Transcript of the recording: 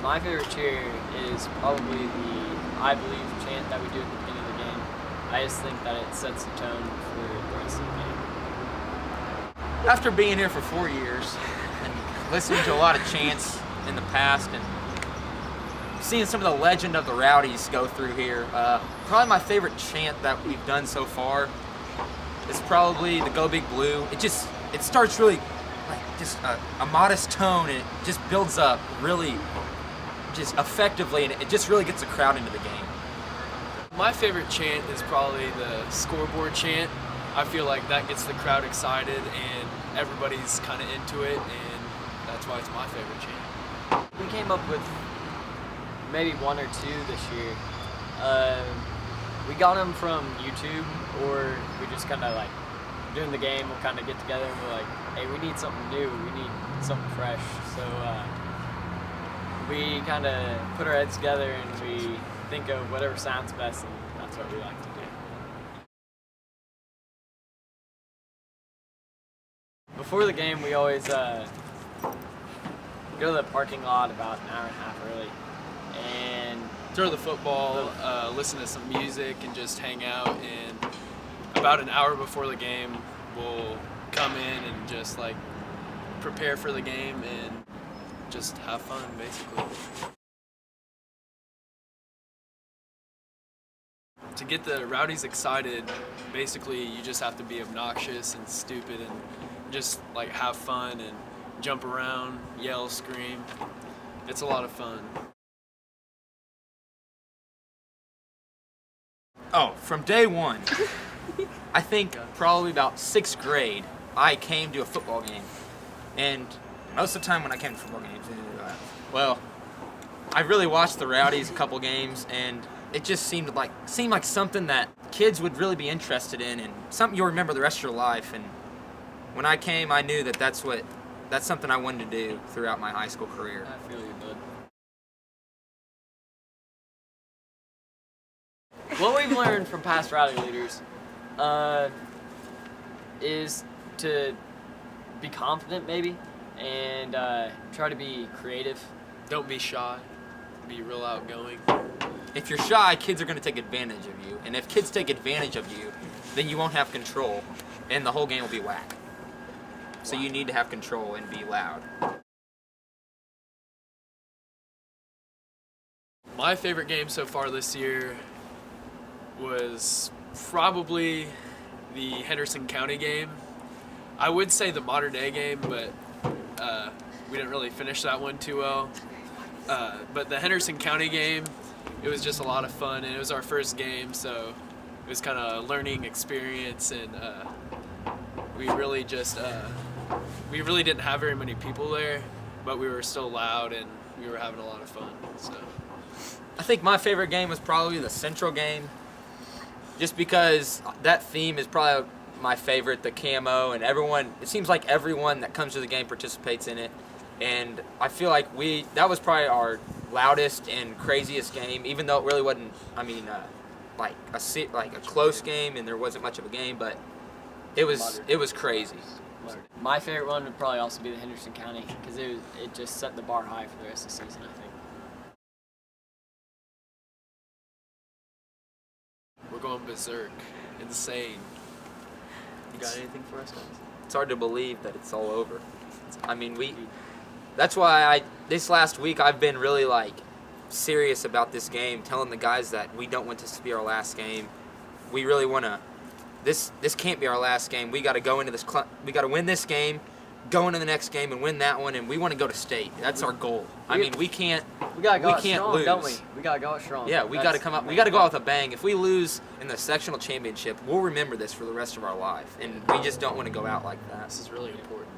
My favorite cheer is probably the "I Believe" chant that we do at the beginning of the game. I just think that it sets the tone for the rest of the game. After being here for 4 years and listening to a lot of chants in the past and seeing some of the legend of the Rowdies go through here, probably my favorite chant that we've done so far is probably the "Go Big Blue." It starts really like just a modest tone, and it just builds up really just effectively, and it just really gets the crowd into the game. My favorite chant is probably the scoreboard chant. I feel like that gets the crowd excited and everybody's kind of into it, and that's why it's my favorite chant. We came up with maybe one or two this year. We got them from YouTube, or we just kind of like during the game we'll kind of get together and we're like, hey, we need something new, we need something fresh. So we kind of put our heads together and we think of whatever sounds best, and that's what we like to do. Before the game, we always go to the parking lot about an hour and a half early and Throw the football, listen to some music, and just hang out. And about an hour before the game, we'll come in and just like prepare for the game and just have fun, basically. To get the Rowdies excited, basically you just have to be obnoxious and stupid and just like have fun and jump around, yell, scream. It's a lot of fun. Oh, from day one, I think probably about 6th grade, I came to a football game. And most of the time when I came to football games, well, I really watched the Rowdies a couple games, and it just seemed like something that kids would really be interested in, and something you'll remember the rest of your life. And when I came, I knew that that's something I wanted to do throughout my high school career. I feel you, bud. What we've learned from past rowdy leaders is to be confident, maybe, and try to be creative. Don't be shy. Be real outgoing. If you're shy, kids are going to take advantage of you. And if kids take advantage of you, then you won't have control, and the whole game will be whack. So you need to have control and be loud. My favorite game so far this year was probably the Henderson County game. I would say the Modern Day game, but we didn't really finish that one too well. But the Henderson County game, it was just a lot of fun, and it was our first game, so it was kind of a learning experience, and we really didn't have very many people there, but we were still loud and we were having a lot of fun. So I think my favorite game was probably the Central game, just because that theme is probably my favorite, the camo, and it seems like everyone that comes to the game participates in it. And I feel like that was probably our loudest and craziest game, even though it really wasn't, like a close game and there wasn't much of a game, but it was crazy. My favorite one would probably also be the Henderson County, because it just set the bar high for the rest of the season, I think. we're going berserk, insane. You got anything for us, guys? It's hard to believe that it's all over. That's why this last week I've been really serious about this game, telling the guys that we don't want this to be our last game. We really want to. This can't be our last game. We got to go into this. We got to win this game, go into the next game and win that one, and we want to go to state. That's our goal. We can't. We gotta go out can't strong, lose. don't we? We gotta go out strong. Yeah, we got to come up. We got to go out with a bang. If we lose in the sectional championship, we'll remember this for the rest of our life, and we just don't want to go out like that. This is really important.